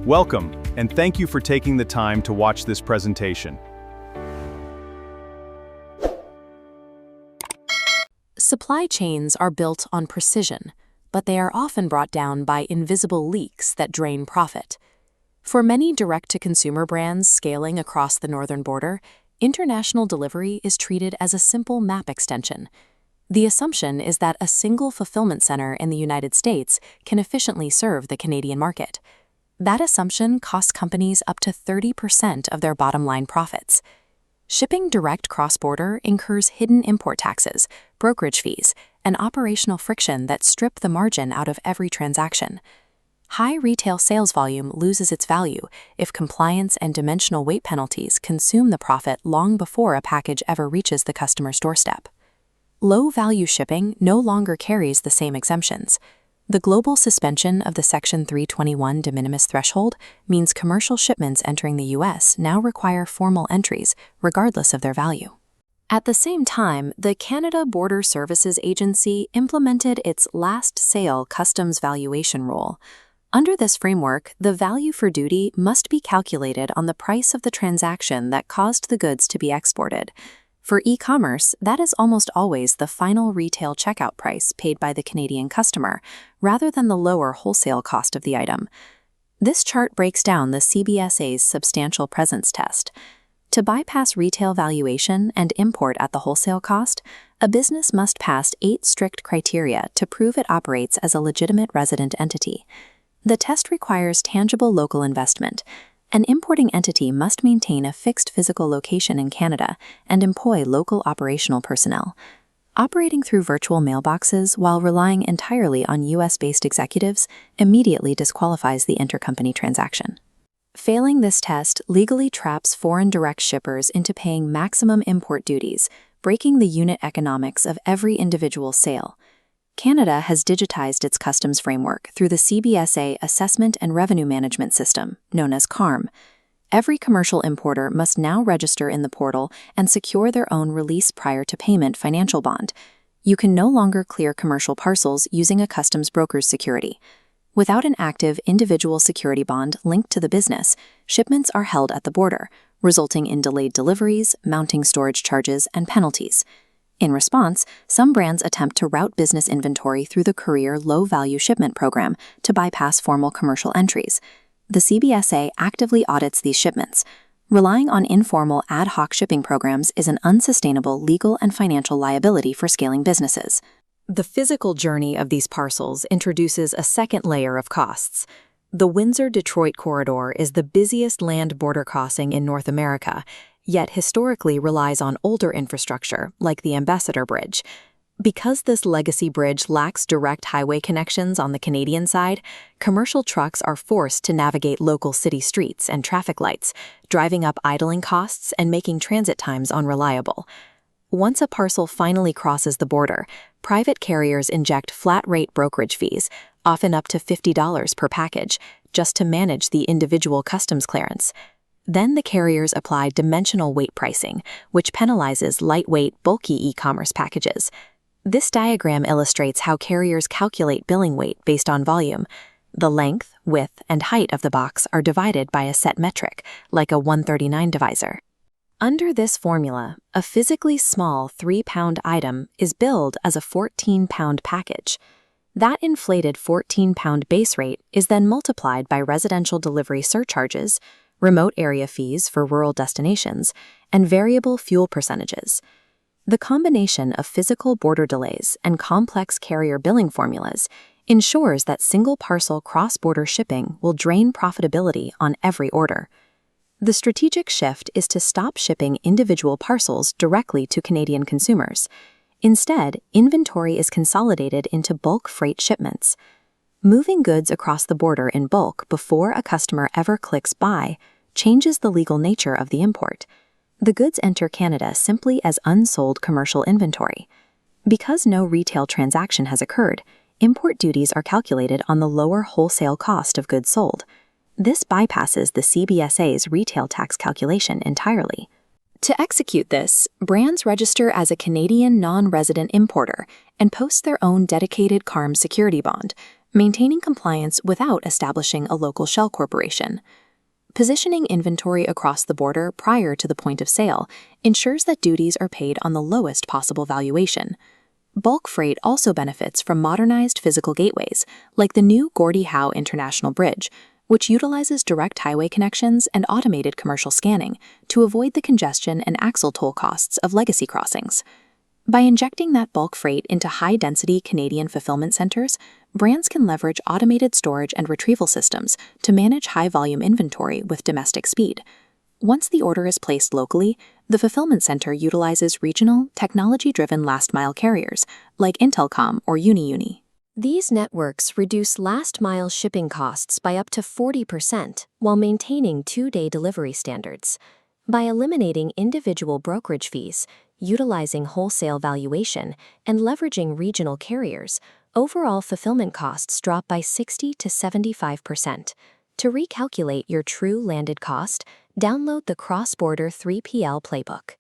Welcome, and thank you for taking the time to watch this presentation. Supply chains are built on precision, but they are often brought down by invisible leaks that drain profit. For many direct-to-consumer brands scaling across the northern border, international delivery is treated as a simple map extension. The assumption is that a single fulfillment center in the United States can efficiently serve the Canadian market. That assumption costs companies up to 30% of their bottom-line profits. Shipping direct cross-border incurs hidden import taxes, brokerage fees, and operational friction that strip the margin out of every transaction. High retail sales volume loses its value if compliance and dimensional weight penalties consume the profit long before a package ever reaches the customer's doorstep. Low-value shipping no longer carries the same exemptions. The global suspension of the Section 321 de minimis threshold means commercial shipments entering the U.S. now require formal entries, regardless of their value. At the same time, the Canada Border Services Agency implemented its last sale customs valuation rule. Under this framework, the value for duty must be calculated on the price of the transaction that caused the goods to be exported. For e-commerce, that is almost always the final retail checkout price paid by the Canadian customer, rather than the lower wholesale cost of the item. This chart breaks down the CBSA's substantial presence test. To bypass retail valuation and import at the wholesale cost, a business must pass 8 strict criteria to prove it operates as a legitimate resident entity. The test requires tangible local investment. An importing entity must maintain a fixed physical location in Canada and employ local operational personnel. Operating through virtual mailboxes while relying entirely on U.S.-based executives immediately disqualifies the intercompany transaction. Failing this test legally traps foreign direct shippers into paying maximum import duties, breaking the unit economics of every individual sale. Canada has digitized its customs framework through the CBSA Assessment and Revenue Management System, known as CARM. Every commercial importer must now register in the portal and secure their own release prior to payment financial bond. You can no longer clear commercial parcels using a customs broker's security. Without an active individual security bond linked to the business, shipments are held at the border, resulting in delayed deliveries, mounting storage charges, and penalties. In response, some brands attempt to route business inventory through the courier low-value shipment program to bypass formal commercial entries. The CBSA actively audits these shipments. Relying on informal ad hoc shipping programs is an unsustainable legal and financial liability for scaling businesses. The physical journey of these parcels introduces a second layer of costs. The Windsor-Detroit corridor is the busiest land border crossing in North America, yet historically relies on older infrastructure, like the Ambassador Bridge. Because this legacy bridge lacks direct highway connections on the Canadian side, commercial trucks are forced to navigate local city streets and traffic lights, driving up idling costs and making transit times unreliable. Once a parcel finally crosses the border, private carriers inject flat-rate brokerage fees, often up to $50 per package, just to manage the individual customs clearance. Then the carriers apply dimensional weight pricing, which penalizes lightweight, bulky e-commerce packages. This diagram illustrates how carriers calculate billing weight based on volume. The length, width, and height of the box are divided by a set metric, like a 139 divisor. Under this formula, a physically small 3-pound item is billed as a 14-pound package. That inflated 14-pound base rate is then multiplied by residential delivery surcharges, remote area fees for rural destinations, and variable fuel percentages. The combination of physical border delays and complex carrier billing formulas ensures that single parcel cross-border shipping will drain profitability on every order. The strategic shift is to stop shipping individual parcels directly to Canadian consumers. Instead, inventory is consolidated into bulk freight shipments. Moving goods across the border in bulk before a customer ever clicks buy changes the legal nature of the import. The goods enter Canada simply as unsold commercial inventory. Because no retail transaction has occurred, import duties are calculated on the lower wholesale cost of goods sold. This bypasses the CBSA's retail tax calculation entirely. To execute this, brands register as a Canadian non-resident importer and post their own dedicated CARM security bond, maintaining compliance without establishing a local shell corporation. Positioning inventory across the border prior to the point of sale ensures that duties are paid on the lowest possible valuation. Bulk freight also benefits from modernized physical gateways, like the new Gordie Howe International Bridge, which utilizes direct highway connections and automated commercial scanning to avoid the congestion and axle toll costs of legacy crossings. By injecting that bulk freight into high-density Canadian fulfillment centers, brands can leverage automated storage and retrieval systems to manage high-volume inventory with domestic speed. Once the order is placed locally, the fulfillment center utilizes regional, technology-driven last-mile carriers like Intelcom or UniUni. These networks reduce last-mile shipping costs by up to 40% while maintaining 2-day delivery standards. By eliminating individual brokerage fees, utilizing wholesale valuation, and leveraging regional carriers, overall fulfillment costs drop by 60 to 75%. To recalculate your true landed cost, download the Cross-Border 3PL Playbook.